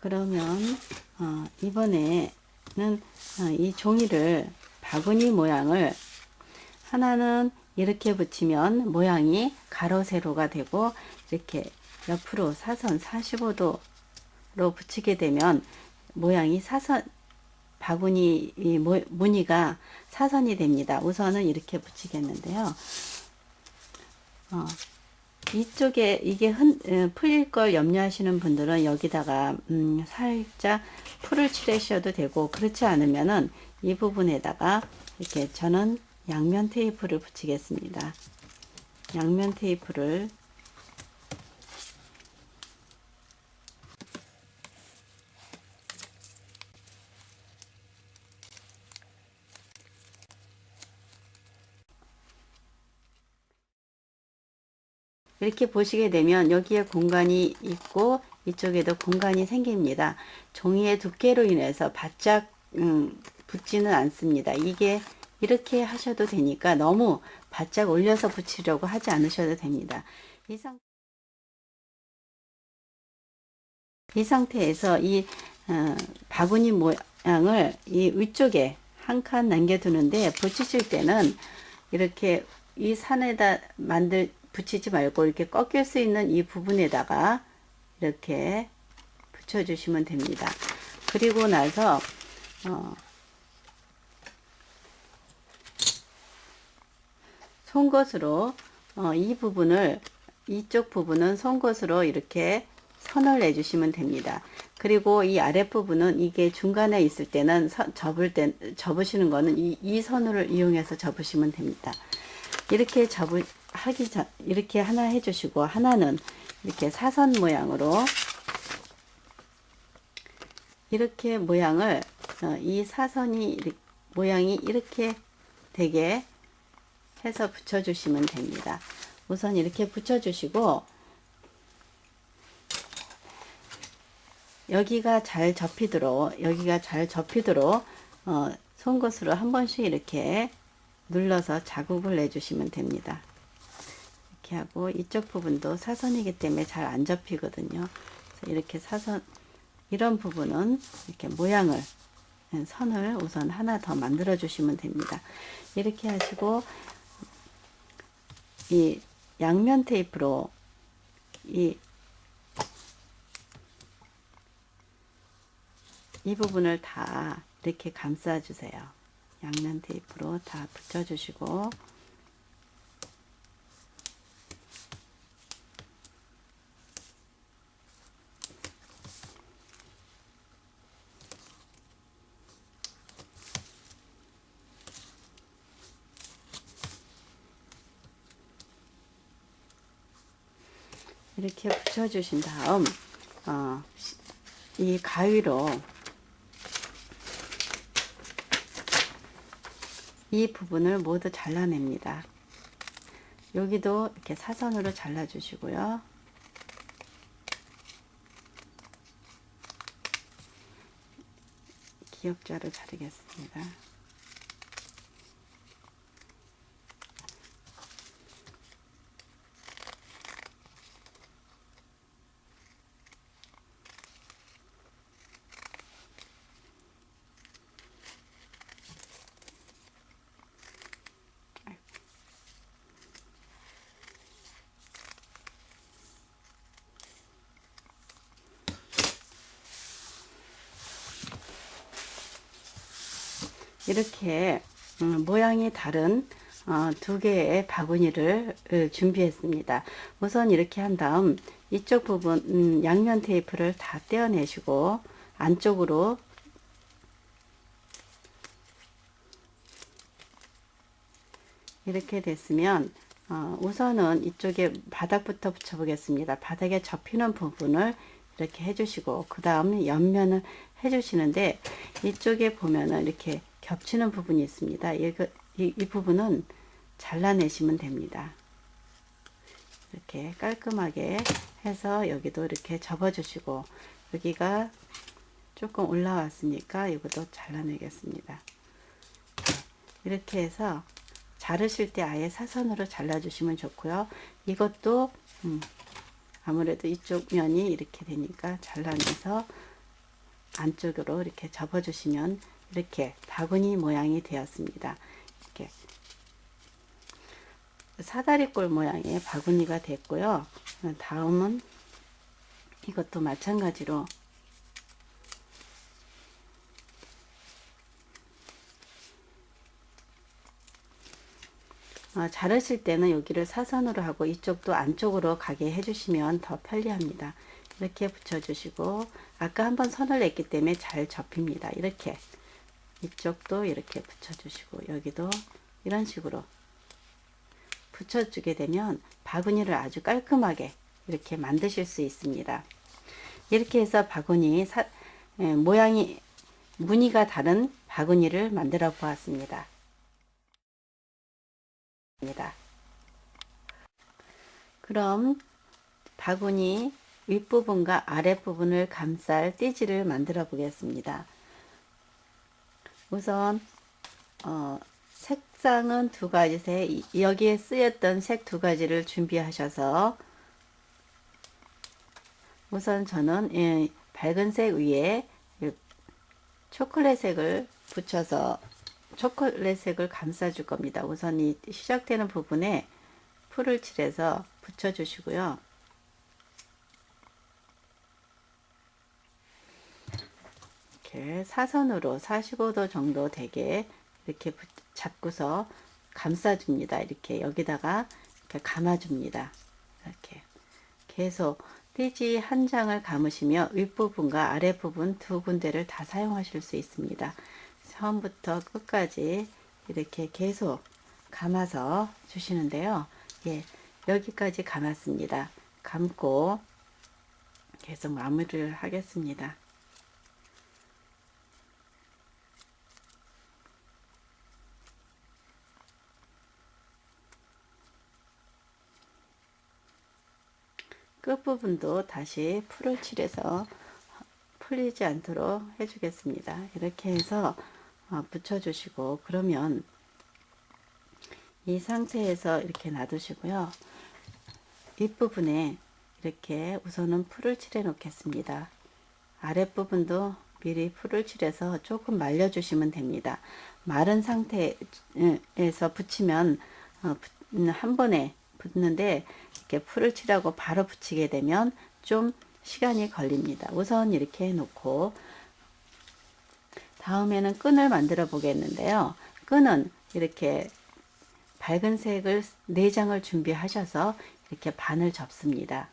그러면 이번에는 이 종이를 바구니 모양을 하나는 이렇게 붙이면 모양이 가로 세로가 되고, 이렇게 옆으로 사선 45도로 붙이게 되면 모양이 사선, 바구니 무늬가 사선이 됩니다. 우선은 이렇게 붙이겠는데요. 이쪽에 이게 풀릴 걸 염려하시는 분들은 여기다가 살짝 풀을 칠하셔도 되고, 그렇지 않으면은 이 부분에다가 이렇게 저는 양면 테이프를 붙이겠습니다. 양면 테이프를 이렇게 보시게 되면 여기에 공간이 있고 이쪽에도 공간이 생깁니다. 종이의 두께로 인해서 바짝 붙지는 않습니다. 이게 이렇게 하셔도 되니까 너무 바짝 올려서 붙이려고 하지 않으셔도 됩니다. 이 상태에서 이 바구니 모양을 이 위쪽에 한 칸 남겨두는데, 붙이실 때는 이렇게 이 산에다 붙이지 말고 이렇게 꺾일 수 있는 이 부분에다가 이렇게 붙여주시면 됩니다. 그리고 나서 송곳으로 이 부분을, 이쪽 부분은 송곳으로 이렇게 선을 내주시면 됩니다. 그리고 이 아랫부분은 이게 중간에 있을 때는 접으시는 거는 이 선을 이용해서 접으시면 됩니다. 이렇게 이렇게 하나 해주시고, 하나는 이렇게 사선 모양으로 이렇게 모양을 이 사선이 모양이 이렇게 되게 해서 붙여주시면 됩니다. 우선 이렇게 붙여주시고, 여기가 잘 접히도록 송곳으로 한 번씩 이렇게 눌러서 자국을 내주시면 됩니다. 이렇게 하고, 이쪽 부분도 사선이기 때문에 잘 안 접히거든요. 그래서 이렇게 이런 부분은 이렇게 선을 우선 하나 더 만들어 주시면 됩니다. 이렇게 하시고, 이 양면 테이프로 이 부분을 다 이렇게 감싸 주세요. 양면 테이프로 다 붙여 주시고, 이렇게 붙여 주신 다음 이 가위로 이 부분을 모두 잘라냅니다. 여기도 이렇게 사선으로 잘라 주시고요. 기역자로 자르겠습니다. 이렇게 모양이 다른 두 개의 바구니를 준비했습니다. 우선 이렇게 한 다음 이쪽 부분 양면 테이프를 다 떼어내시고, 안쪽으로 이렇게 됐으면 우선은 이쪽에 바닥부터 붙여 보겠습니다. 바닥에 접히는 부분을 이렇게 해주시고, 그 다음 옆면을 해주시는데, 이쪽에 보면은 이렇게 겹치는 부분이 있습니다. 이 부분은 잘라내시면 됩니다. 이렇게 깔끔하게 해서 여기도 이렇게 접어주시고, 여기가 조금 올라왔으니까 이것도 잘라내겠습니다. 이렇게 해서 자르실 때 아예 사선으로 잘라주시면 좋고요. 이것도 아무래도 이쪽 면이 이렇게 되니까 잘라내서 안쪽으로 이렇게 접어주시면 이렇게 바구니 모양이 되었습니다. 이렇게 사다리꼴 모양의 바구니가 됐고요. 다음은 이것도 마찬가지로 자르실 때는 여기를 사선으로 하고 이쪽도 안쪽으로 가게 해주시면 더 편리합니다. 이렇게 붙여주시고 아까 한번 선을 냈기 때문에 잘 접힙니다. 이렇게 이쪽도 이렇게 붙여주시고 여기도 이런 식으로 붙여주게 되면 바구니를 아주 깔끔하게 이렇게 만드실 수 있습니다. 이렇게 해서 바구니 모양이 무늬가 다른 바구니를 만들어 보았습니다. 그럼 바구니 윗부분과 아랫부분을 감쌀 띠지를 만들어 보겠습니다. 우선 색상은 두 가지, 여기에 쓰였던 색 두 가지를 준비하셔서 우선 저는 밝은색 위에 초콜릿색을 붙여서 초콜릿색을 감싸줄 겁니다. 우선 이 시작되는 부분에 풀을 칠해서 붙여주시고요. 이렇게 사선으로 45도 정도 되게 이렇게 잡고서 감싸줍니다. 이렇게 여기다가 이렇게 감아줍니다. 이렇게 계속 띠지 한 장을 감으시며 윗부분과 아랫부분 두 군데를 다 사용하실 수 있습니다. 처음부터 끝까지 이렇게 계속 감아서 주시는데요. 예, 여기까지 감았습니다. 감고 계속 마무리를 하겠습니다. 끝부분도 다시 풀을 칠해서 풀리지 않도록 해주겠습니다. 이렇게 해서 붙여주시고 그러면 이 상태에서 이렇게 놔두시고요. 윗부분에 이렇게 우선은 풀을 칠해 놓겠습니다. 아랫부분도 미리 풀을 칠해서 조금 말려주시면 됩니다. 마른 상태에서 붙이면 한 번에 붙는데 이렇게 풀을 칠하고 바로 붙이게 되면 좀 시간이 걸립니다. 우선 이렇게 해놓고 다음에는 끈을 만들어 보겠는데요. 끈은 이렇게 밝은 색을 4장을 준비하셔서 이렇게 반을 접습니다.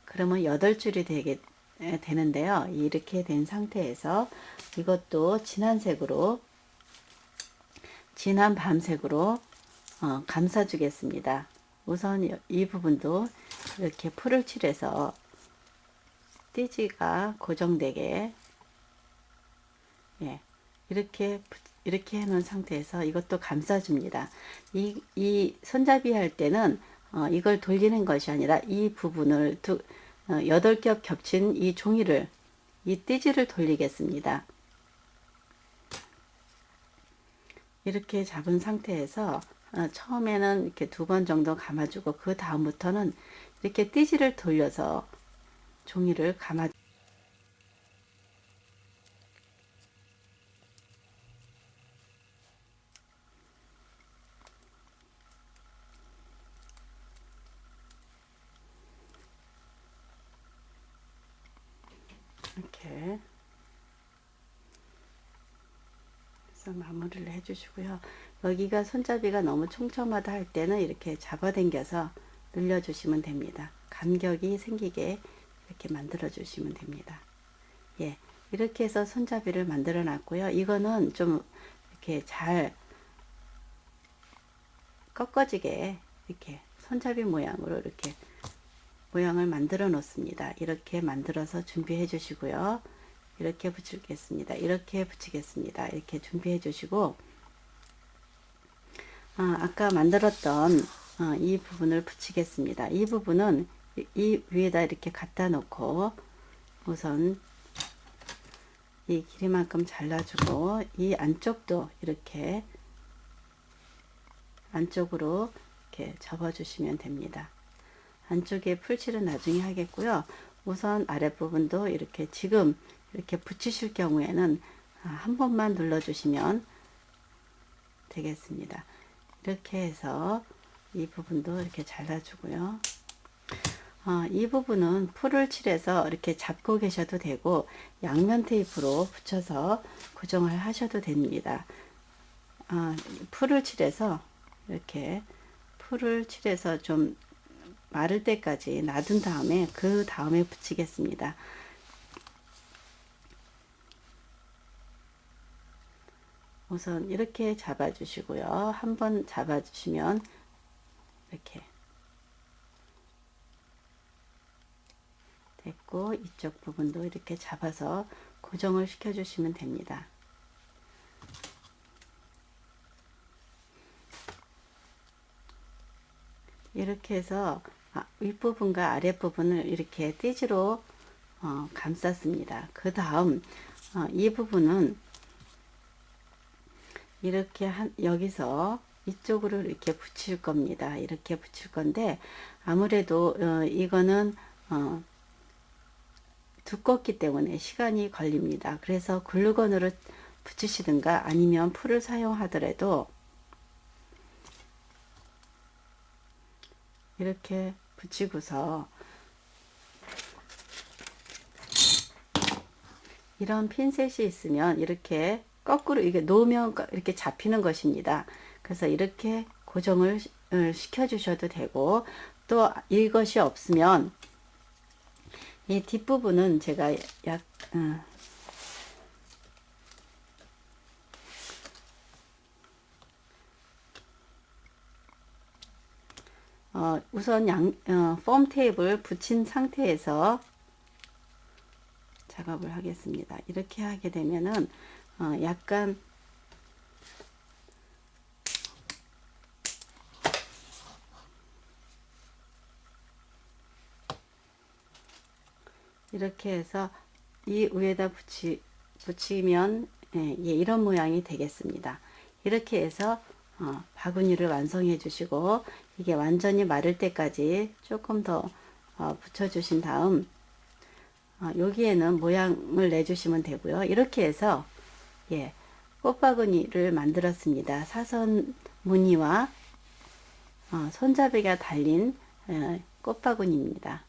그러면 8줄이 되는데요. 이렇게 된 상태에서 이것도 진한 색으로 진한 밤색으로 감싸 주겠습니다. 우선 이 부분도 이렇게 풀을 칠해서 띠지가 고정되게 이렇게 해 놓은 상태에서 이것도 감싸 줍니다. 이 손잡이 할 때는 이걸 돌리는 것이 아니라 이 부분을 8겹 겹친 이 종이를 이 띠지를 돌리겠습니다. 이렇게 잡은 상태에서 처음에는 이렇게 2번 정도 감아주고 그 다음부터는 이렇게 띠지를 돌려서 종이를 감아 이렇게 해서 마무리를 해주시고요. 여기가 손잡이가 너무 촘촘하다 할 때는 이렇게 잡아당겨서 늘려주시면 됩니다. 간격이 생기게 이렇게 만들어 주시면 됩니다. 예, 이렇게 해서 손잡이를 만들어 놨고요. 이거는 좀 이렇게 잘 꺾어지게 이렇게 손잡이 모양으로 이렇게 모양을 만들어 놓습니다. 이렇게 만들어서 준비해 주시고요. 이렇게 붙이겠습니다. 이렇게 붙이겠습니다. 이렇게 준비해 주시고 아까 만들었던 이 부분을 붙이겠습니다. 이 부분은 이 위에다 이렇게 갖다 놓고 우선 이 길이만큼 잘라주고 이 안쪽도 이렇게 안쪽으로 이렇게 접어주시면 됩니다. 안쪽에 풀칠은 나중에 하겠고요. 우선 아랫부분도 이렇게 지금 이렇게 붙이실 경우에는 한 번만 눌러주시면 되겠습니다. 이렇게 해서 이 부분도 이렇게 잘라주고요. 이 부분은 풀을 칠해서 이렇게 잡고 계셔도 되고 양면 테이프로 붙여서 고정을 하셔도 됩니다. 풀을 칠해서 이렇게 풀을 칠해서 좀 마를 때까지 놔둔 다음에 그 다음에 붙이겠습니다. 우선 이렇게 잡아 주시고요. 한번 잡아 주시면 이렇게 됐고, 이쪽 부분도 이렇게 잡아서 고정을 시켜 주시면 됩니다. 이렇게 해서 윗부분과 아랫부분을 이렇게 띠지로 감쌌습니다. 그 다음 이 부분은 이렇게 여기서 이쪽으로 이렇게 붙일 겁니다. 이렇게 붙일 건데 아무래도 이거는 두껍기 때문에 시간이 걸립니다. 그래서 글루건으로 붙이시든가 아니면 풀을 사용하더라도 이렇게 붙이고서 이런 핀셋이 있으면 이렇게 거꾸로 이게 놓으면 이렇게 잡히는 것입니다. 그래서 이렇게 고정을 시켜 주셔도 되고, 또 이것이 없으면 이 뒷부분은 제가 우선 폼 테이프를 붙인 상태에서 작업을 하겠습니다. 이렇게 하게 되면은 약간 이렇게 해서 이 위에다 붙이면 이런 모양이 되겠습니다. 이렇게 해서 바구니를 완성해 주시고, 이게 완전히 마를 때까지 조금 더 붙여 주신 다음 여기에는 모양을 내주시면 되고요. 이렇게 해서 꽃바구니를 만들었습니다. 사선 무늬와 손잡이가 달린 꽃바구니입니다.